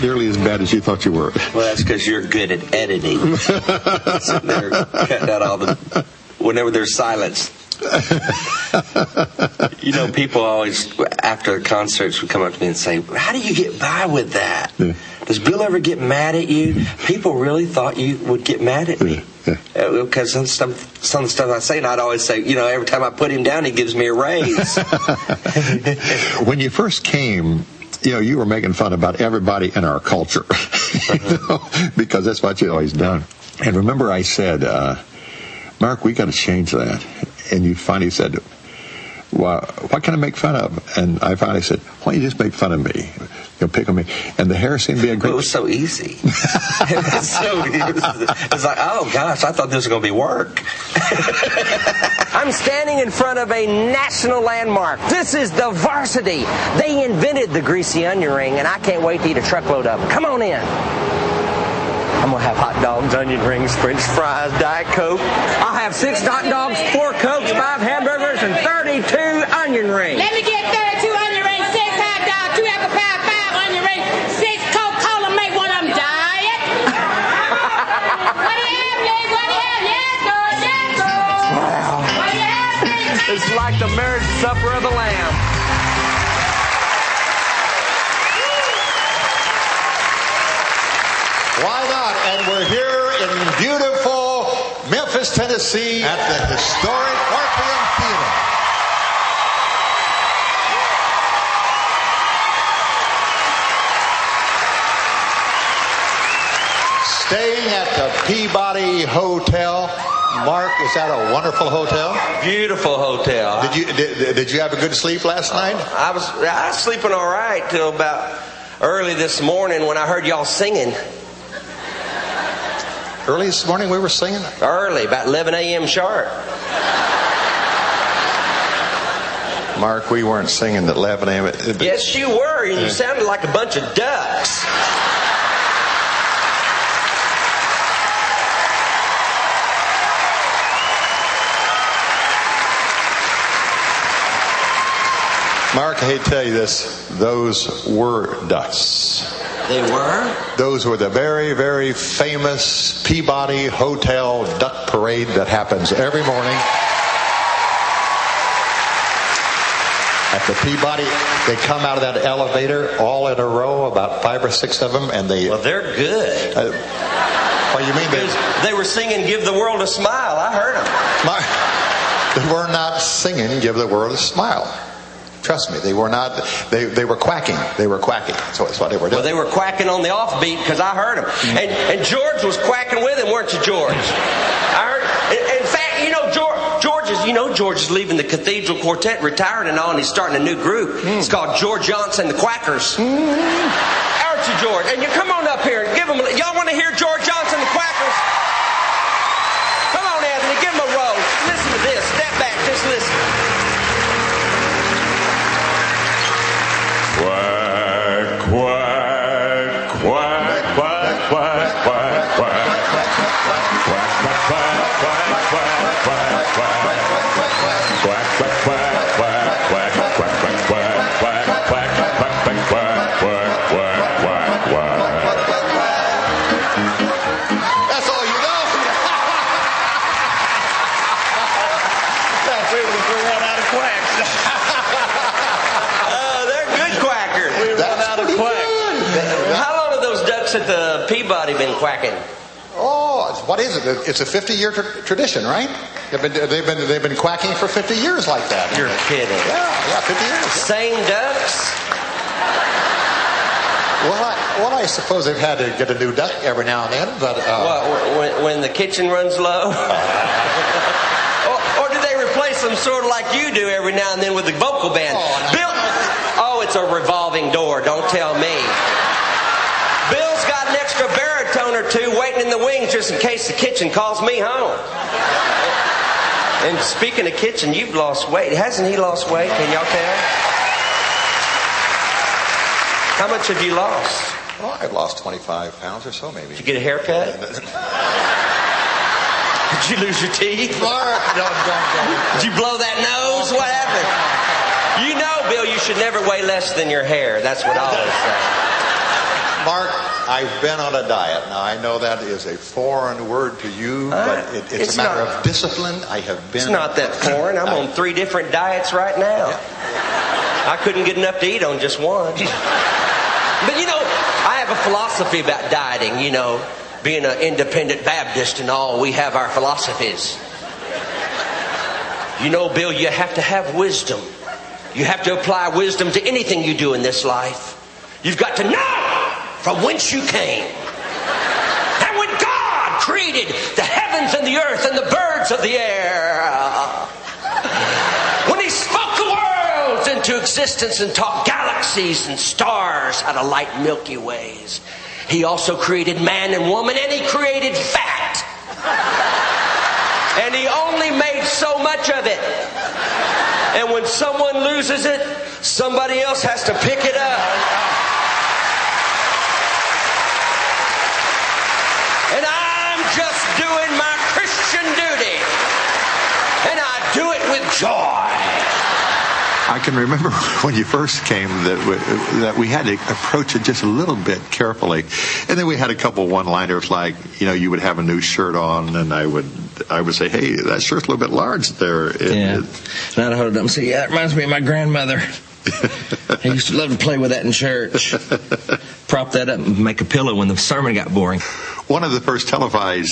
Nearly as bad as you thought you were. Well, that's because you're good at editing. Sitting there cutting out all the... Whenever there's silence. You know, people always, after the concerts, would come up to me and say, how do you get by with that? Yeah. Does Bill ever get mad at you? People really thought you would get mad at me. Because some of the stuff I say, and I'd always say, you know, every time I put him down, he gives me a raise. When you first came... You know, you were making fun about everybody in our culture, because that's what you've always done. And remember I said, Mark, we got to change that. And you finally said, well, what can I make fun of? And I finally said, why don't you just make fun of me? You'll pick on me. And the hair seemed to be a great... It was so easy. It's like, oh, gosh, I thought this was going to be work. I'm standing in front of a national landmark. This is the Varsity. They invented the greasy onion ring, and I can't wait to eat a truckload of them. Come on in. I'm going to have hot dogs, onion rings, french fries, Diet Coke. I'll have 6 hot dogs, 4 Cokes, 5 hamburgers, and 32 onion rings. Let me get 32 onion rings, 6 hot dogs, 2 apple pie, 5 onion rings, 6 Coca-Cola, make one of them diet. What do you have, please? What do you have? Yes, Lord, yes, Lord. Wow. What do you have, please? It's like the marriage supper of the Lamb. Why not? And we're here in beautiful Memphis, Tennessee at the historic Orpheum Theater. Staying at the Peabody Hotel. Mark, is that a wonderful hotel? Beautiful hotel. Did you have a good sleep last night? I was sleeping all right till about early this morning when I heard y'all singing. Early this morning we were singing? Early, about 11 a.m. sharp. Mark, we weren't singing at 11 a.m. Yes, you were, and you sounded like a bunch of ducks. Mark, I hate to tell you this, those were ducks. They were? Those were the very, very famous Peabody Hotel Duck Parade that happens every morning. At the Peabody, they come out of that elevator all in a row, about 5 or 6 of them, and they... Well, they're good. What do you mean? They were singing Give the World a Smile. I heard them. They were not singing Give the World a Smile. Trust me, they were not. They were quacking. They were quacking. So that's what they were doing. Well, they were quacking on the offbeat because I heard them. And George was quacking with him, weren't you, George? I heard. In fact, you know, George is leaving the Cathedral Quartet, retiring and all, and he's starting a new group. It's called George Johnson and the Quackers. Aren't you, George? And you come on up here and give them. Y'all want to hear George Johnson and the Quackers? Come on, Anthony, give them a roll. Listen to this. Step back, just listen. Quack, quack, quack, quack, quack, quack, quack. Quack, quack, quack, quack, quack, quack, quack. Quack, quack, quack, quack, quack, quack, quack, quack, quack, quack, quack, quack, quack, quack, quack. That's all you know. We run out of quacks. They're good quackers. We run out of quacks. How long have those ducks at the Peabody been quacking? Oh, what is it? It's a 50-year tradition, right? They've been quacking for 50 years like that. You're kidding. Yeah, 50 years. Same ducks? Well, I suppose they've had to get a new duck every now and then, but... When the kitchen runs low? or do they replace them sort of like you do every now and then with the vocal band? It's a revolving door, don't tell me. Bill's got an extra baritone or two waiting in the wings just in case the kitchen calls me home. And speaking of kitchen, you've lost weight. Hasn't he lost weight? Can y'all tell? How much have you lost? Well, I've lost 25 pounds or so, maybe. Did you get a haircut? Did you lose your teeth? Mark, don't. Did you blow that nose? What happened? You know, Bill, you should never weigh less than your hair. That's what I always say. Mark, I've been on a diet. Now, I know that is a foreign word to you, but it's a matter of discipline. I have been... It's not that foreign. I'm on 3 different diets right now. Yeah. I couldn't get enough to eat on just one. But, you know, I have a philosophy about dieting, you know. Being an independent Baptist and all, we have our philosophies. You know, Bill, you have to have wisdom. You have to apply wisdom to anything you do in this life. You've got to know from whence you came. And when God created the heavens and the earth and the birds of the air, when He spoke the worlds into existence and taught galaxies and stars how to light Milky Ways, He also created man and woman, and He created fat. And He only made so much of it. And when someone loses it, somebody else has to pick it up. And I'm just doing my Christian duty. And I do it with joy. I can remember when you first came that we had to approach it just a little bit carefully. And then we had a couple one-liners like, you know, you would have a new shirt on and I would say, hey, that shirt's a little bit large there. Yeah. And I'd hold it up and say, yeah, it reminds me of my grandmother. I used to love to play with that in church. Prop that up and make a pillow when the sermon got boring. One of the first televised